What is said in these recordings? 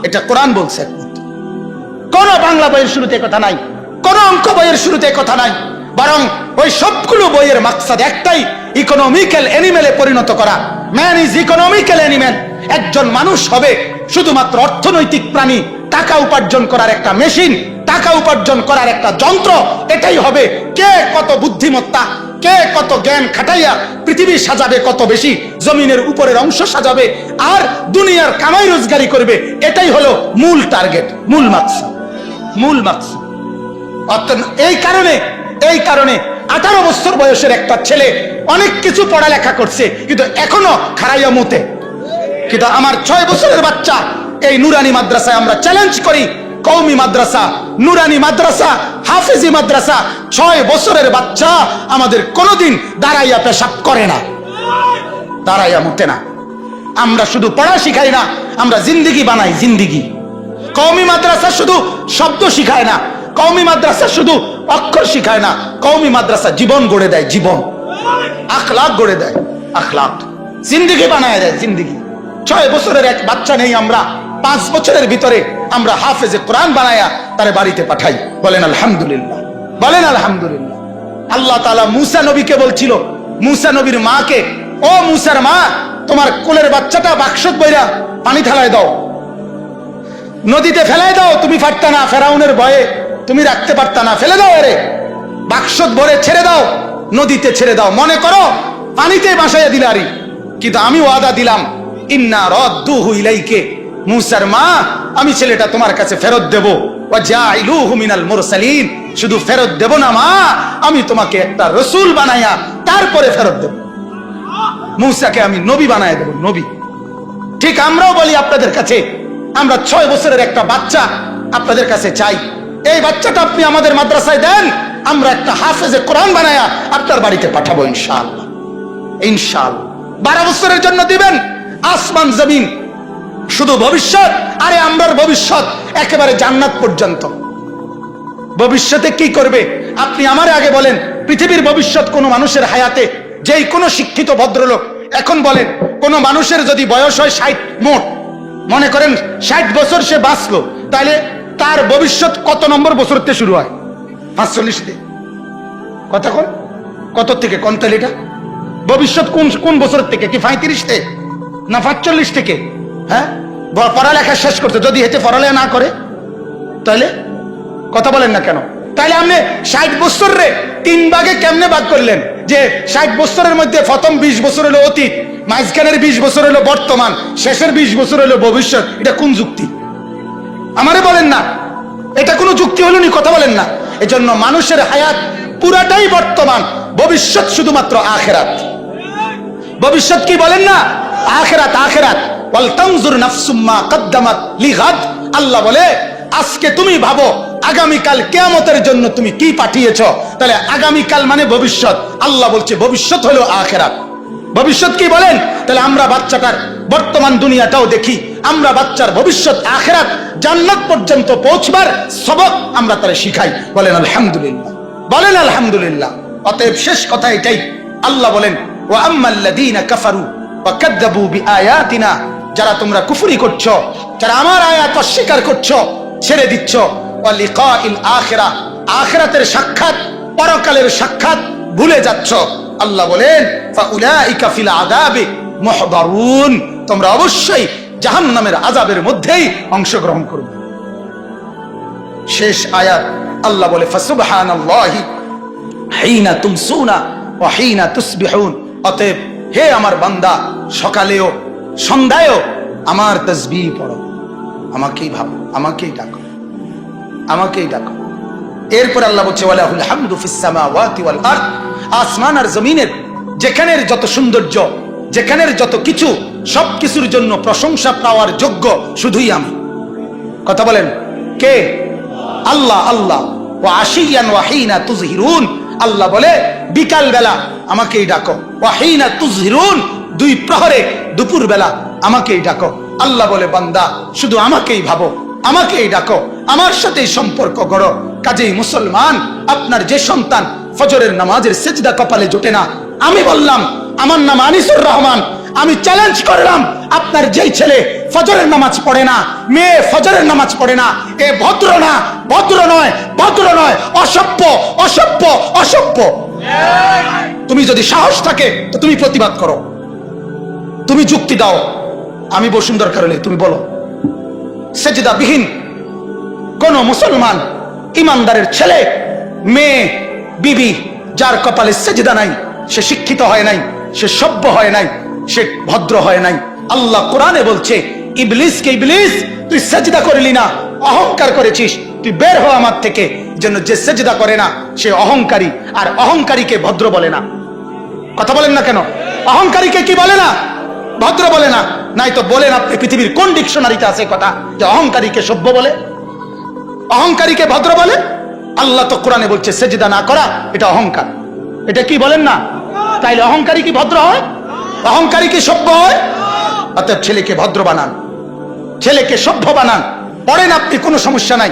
এটা কোরআন বলছে। কোন বাংলা বইয়ের শুরুতে কথা নাই, কোন অঙ্ক বইয়ের শুরুতে কথা নাই, বরং ওই সবগুলো বইয়ের মাকসাদ একটাই, ইকোনমিক্যাল অ্যানিমেলে পরিণত করা। Man is economical animal. একজন মানুষ হবে শুধুমাত্র অর্থনৈতিক প্রাণী, টাকা উপার্জন করার একটা মেশিন, টাকা উপার্জন করার একটা যন্ত্র। এটাই হবে। কে কত বুদ্ধিমত্তা, কে কত জ্ঞান খাটাইয়া পৃথিবী সাজাবে, কত বেশি জমিনের উপরের অংশ সাজাবে আর দুনিয়ার কামাই রোজগারি করবে, এটাই হলো মূল টার্গেট, মূল মাকসাদ, মূল মাকসাদ। এই কারণে 18 বছর বয়সের একটা ছেলে অনেক কিছু পড়ালেখা করছে, কিন্তু এখনো খারাইয়া মুতে। কিন্তু আমার 6 বছরের বাচ্চা এই নুরানি মাদ্রাসায় আমরা চ্যালেঞ্জ করি, কওমি মাদ্রাসা, নুরানি মাদ্রাসা, হাফেজি মাদ্রাসা, 6 বছরের বাচ্চা আমাদের কোনোদিন দাঁড়াইয়া পেশাব করে না, দাঁড়াইয়া মুতে না। আমরা শুধু পড়া শিখাই না, আমরা জিন্দিগি বানাই, জিন্দিগি। কওমি মাদ্রাসা শুধু শব্দ শিখায় না, কওমি মাদ্রাসা শুধু অক্ষর শিখায় না, কওমি মাদ্রাসা জীবন গড়ে দেয়, জীবন, আখলাক গড়ে দেয়, আখলাক, জিন্দিগি বানায় দেয়, জিন্দিগি। 6 বছরের এক বাচ্চা নেই আমরা, 5 বছরের ভিতরে আমরা হাফেজে কোরআন বানায়া তারে বাড়িতে পাঠাই। বলেন আলহামদুলিল্লাহ, বলেন আলহামদুলিল্লাহ। আল্লাহ তাআলা মুসা নবীকে বলছিল, মুসা নবীর মাকে, ও মুসার মা, তোমার কোলের বাচ্চাটা বাক্সত বইরা পানি ঢালায় দাও, নদীতে ফেলাই দাও। তুমি পারতা না, ফেরাউনের ভয়ে তুমি রাখতে পারতা না, ফেলে দাও, এরে বাক্সত ভরে ছেড়ে দাও, নদীতে ছেড়ে দাও। মনে করো পানিতে ভাসাইয়া দিলারি, কিন্তু আমি ওয়াদা দিলাম, ইন্না রাদ্দুহু ইলাইকে, মুসার মা, আমি ছেলেটা তোমার কাছে ফেরত দেব। ওয়া জাইলুহু মিনাল মুরসালিন, শুধু ফেরত দেব না মা, আমি তোমাকে একটা রাসূল বানায়া তারপরে ফেরত দেব। মুসাকে আমি নবী বানায়া দেব, নবী। ঠিক আমরাও বলি আপনাদের কাছে, আমরা 6 বছরের একটা বাচ্চা আপনাদের কাছে চাই, এই বাচ্চাটা আপনি আমাদের মাদ্রাসায় দেন, আমরা একটা হাফেজে কোরআন বানায়া আপনার বাড়িতে পাঠাবো ইনশাআল্লাহ, ইনশাআল্লাহ। 12 বছরের জন্য দিবেন, আসমান জমিন, শুধু ভবিষ্যৎ। আরে আমরার ভবিষ্যৎ একেবারে জান্নাত পর্যন্ত। ভবিষ্যতে কি করবে আপনি আমারে আগে বলেন। পৃথিবীর ভবিষ্যৎ কোন মানুষের হায়াতে, যেই কোন শিক্ষিত ভদ্রলোক এখন বলেন, কোন মানুষের যদি বয়স হয় 60 মোট, মনে করেন 60 বছর সে বাঁচলো, তাহলে তার ভবিষ্যৎ কত নম্বর বছর থেকে শুরু হয়? 45 থেকে। কথা কোন কত থেকে কোন তালিকা? ভবিষ্যৎ কোন কোন বছর থেকে? কি 35 থেকে না 45 থেকে? হ্যাঁ, পড়ালেখা শেষ করতে যদি হেঁটে পড়ালেখা না করে তাহলে কথা বলেন না কেন? তাহলে আপনি 60 বছর রে 3 ভাগে কেমনে ভাগ করলেন? যে 60 বছরের মধ্যে প্রথম 20 বছর হলো অতীত, মাঝখানের 20 বছর হলো বর্তমান, শেষের 20 বছর হলো ভবিষ্যৎ। এটা কোন যুক্তি? আমারে বলেন না, এটা কোনো যুক্তি হলো নি? কথা বলেন না। এজন্য মানুষের হায়াত পুরাটাই বর্তমান, ভবিষ্যৎ শুধুমাত্র আখিরাত। ভবিষ্যৎ কি বলেন না? আখিরাত, আখিরাত। ওয়াল তানজুর নাফসুম মা কদ্দামাত লিগাদ। আল্লাহ বলে, আজকে তুমি ভাবো আগামীকাল কিয়ামতের জন্য তুমি কি পাঠিয়েছো। তাহলে আগামীকাল মানে ভবিষ্যৎ। আল্লাহ বলছে ভবিষ্যৎ হলো আখিরাত। ভবিষ্যৎ কি বলেন? তাহলে আমরা বাচ্চাটার বর্তমান দুনিয়াটাও দেখি, আমরা বাচ্চার ভবিষ্যৎ আখিরাত জান্নাত পর্যন্ত পৌঁছবার সবক আমরা তারে শিখাই। বলেন আলহামদুলিল্লাহ, বলেন আলহামদুলিল্লাহ। অতএব শেষ কথা এটাই, আল্লাহ বলেন, ওয়া আম্মাল্লাযীনা কাফারু ওয়া কাযযাবু বিআয়াতিনা, যারা তোমরা কুফরি করছো, যারা আমার আয়াত অস্বীকার করছো, ছেড়ে দিচ্ছ, ওয়া লিকাইল আখিরাহ, আখিরাতের সাক্ষাৎ, পরকালের সাক্ষাৎ ভুলে যাচ্ছ, আল্লাহ বলেন, ফাউলাইকা ফিল আযাবি মুহদারুন, তোমরা অবশ্যই জাহান্নামের আযাবের মধ্যেই অংশগ্রহণ করবে। শেষ আয়াত আল্লাহ বলে, ফাসুবহানাল্লাহি হিনা তুমসুনা ওয়া হিনা তুসবিহুন। অতএব হে আমার বান্দা, সকালেও সন্ধ্যায়ও আমার তাসবিহ পড়ো, আমাকেই ভাবো, আমাকেই ডাকো, আমাকেই ডাকো। এরপর আল্লাহ বলছে, ওয়ালাহুল হামদু ফিস সামাওয়াতি ওয়াল আরদ, আসমান আর জমিনের যেখানের যত সৌন্দর্য, যেখানের যত কিছু, সব কিছুর জন্য প্রশংসা পাওয়ার যোগ্য শুধুই আমি। কথা বলেন, কে? আল্লাহ। আল্লাহ। ওয়া আশিয়ান ওয়া হিনা তুযহিরুন, আল্লাহ বলে বিকাল বেলা আমাকেই ডাকো, ওয়া হিনা তুযহিরুন, 2 প্রহরে, দুপুর বেলা আমাকেই ডাকো। আল্লাহ বলে, বান্দা শুধু আমাকেই ভাবো, আমাকেই ডাকো, আমার সাথেই সম্পর্ক গড়ো। কাজেই মুসলমান, আপনার যে সন্তান ফজরের নামাজের সিজদা কপালে জোটে না, আমি বললাম, আমার নাম আনিসুর রহমান, আমি চ্যালেঞ্জ করলাম, আপনার যেই ছেলে ফজরের নামাজ পড়ে না, মেয়ে ফজরের নামাজ পড়ে না, এ ভদ্র না, ভদ্র নয়, ভদ্র নয়, অসভ্য, অসভ্য, অসভ্য। তুমি যদি সাহস থাকে তো তুমি প্রতিবাদ করো, তুমি যুক্তি দাও। আমি বসুন, দরকার হলে তুমি বলো। সেজদাবিহীন কোন মুসলমান ইমানদারের ছেলে, মেয়ে, বিবি যার কপালে সেজদা নাই, সে শিক্ষিত হয় নাই, সে সভ্য হয় নাই, সে ভদ্র হয় নাই। আল্লাহ কোরআনে বলছে, ইবলিসকে, ইবলিস তুই সেজদা করলি না, অহংকার করেছিস, তুই বের হ আমার থেকে। জন্য যে সেজদা করে না সে অহংকারী, আর অহংকারীকে ভদ্র বলে না। কথা বলেন না কেন? অহংকারীকে কি বলে না? ভদ্র বলে না। নাই তো বলেন আপনি পৃথিবীর কোন ডিকশনারিতে আছে কথা যে অহংকারীকে সভ্য বলে, অহংকারীকে ভদ্র বলে? আল্লাহ তো কোরআনে বলছে সেজদা না করা এটা অহংকার। এটা কি বলেন না? তাইলে অহংকারী কি ভদ্র হয়? অহংকারী কি সভ্য হয়? অতএব ছেলেকে ভদ্র বানান, ছেলেকে সভ্য বানান। পড়েন আপনি, কোনো সমস্যা নাই,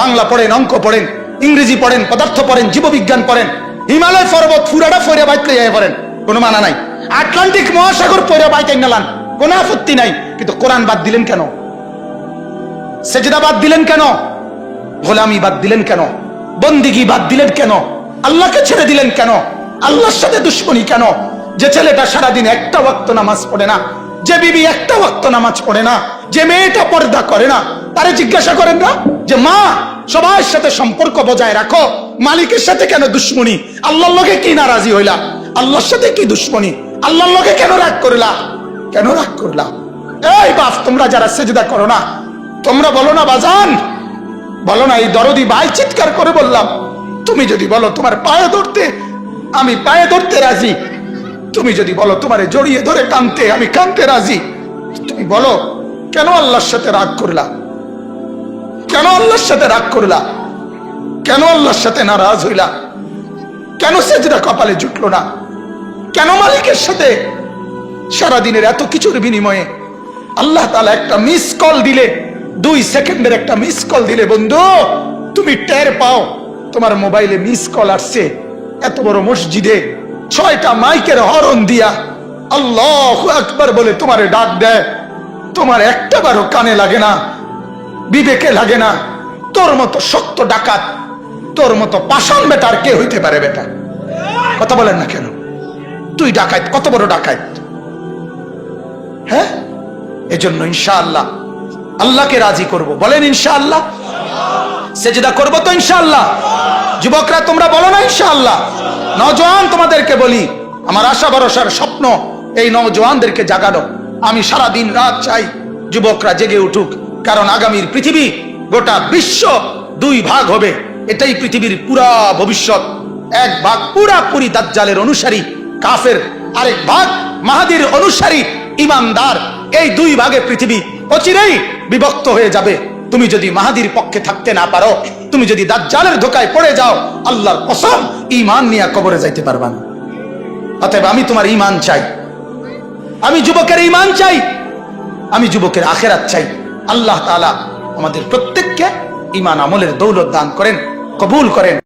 বাংলা পড়েন, অঙ্ক পড়েন, ইংরেজি পড়েন, পদার্থ পড়েন, জীববিজ্ঞান পড়েন, হিমালয় পর্বত পুরাটা ফইরা বাইতে যাই পড়েন, কোনো মানা নাই। আটলান্টিক মহাসাগর পইরা বাইতে নালান, কোনো আপত্তি নাই। কিন্তু কোরআন বাদ দিলেন কেন? সেজদা বাদ দিলেন কেন? গোলামি বাদ দিলেন কেন? বন্দিগি বাদ দিলেন কেন? আল্লাহকে ছেড়ে দিলেন কেন? আল্লাহর সাথে দুশ্মনী কেন? যে ছেলেটা সারাদিন একটা ওয়াক্ত নামাজ পড়ে না, যে বিবি একটা ওয়াক্ত নামাজ পড়ে না, যে মেয়েটা পর্দা করে না, তারে জিজ্ঞাসা করেন না যে মা সবার সাথে সম্পর্ক বজায় রাখো, মালিকের সাথে কেন দুশ্মনী? আল্লাহর লগে কি নারাজি হইলা? আল্লাহর সাথে কি দুশ্মনী? আল্লাহর লগে কেন রাগ করলা? কেন রাগ করলা? এই বাপ, তোমরা যারা সেজদা করো না, তোমরা বলো না বাজান, বলো না, এই দরদি ভাই চিৎকার করে বললাম, তুমি যদি বলো তোমার পায়ে ধরতে, আমি পায়ে ধরতে রাজি। তুমি যদি বলো তোমারে জড়িয়ে ধরে কাঁদতে, আমি কাঁদতে রাজি। তুমি বলো কেন আল্লাহর সাথে রাগ করলা? কেন আল্লাহর সাথে রাগ করলা? কেন আল্লাহর সাথে নারাজ হইলা? কেন সেজদা কপালে জুটলো না? কেন মালিকের সাথে সারাদিনের এত কিছুর বিনিময়ে আল্লাহ তাআলা একটা মিস কল দিলে, 2 সেকেন্ডের একটা মিস কল দিলে বন্ধু তুমি টের পাও তোমার মোবাইলে মিস কল আসছে। এত বড় মসজিদে 6টা মাইকের হরন দিয়া আল্লাহু আকবার বলে তোমারে ডাক দেয়, তোমার একটা বারও কানে লাগে না, বিবেকে লাগে না। তোর মতো শক্ত ডাকাত, তোর মতো পাষাণ বেটার কে হইতে পারে? বেটা কথা বলেন না কেন? তুই ডাকাত, কত বড় ডাকাত! হ্যাঁ, এজন্য ইনশাআল্লাহ আল্লাহকে রাজি করব। বলেন ইনশাআল্লাহ। সেজদা করব তো ইনশাআল্লাহ। যুবকরা তোমরা বলো না ইনশাআল্লাহ। নওজোয়ান তোমাদেরকে বলি, আমার আশা ভরসার স্বপ্ন এই নওজোয়ানদেরকে জাগানো। আমি সারা দিন রাত চাই যুবকরা জেগে উঠুক, কারণ আগামীর পৃথিবী, গোটা বিশ্ব 2 ভাগ হবে। এটাই পৃথিবীর পুরা ভবিষ্যৎ। এক ভাগ পুরাপুরি দাজ্জালের অনুসারী কাফের, আরেক ভাগ মাহাদির অনুসারী ইমানদার। এই 2 ভাগে পৃথিবী অচিরেই বিভক্ত হয়ে যাবে। তুমি যদি মাহাদির পক্ষে থাকতে না পারো, তুমি যদি দাজ্জালের ধোকায় পড়ে যাও, আল্লাহর কসম ঈমান নিয়ে কবরে যাইতে পারবা না। অতএব আমি তোমার ঈমান চাই, আমি যুবকের ঈমান চাই, আমি যুবকের আখিরাত চাই। আল্লাহ তাআলা আমাদের প্রত্যেককে ঈমান আমলের দৌলত দান করেন, কবুল করেন।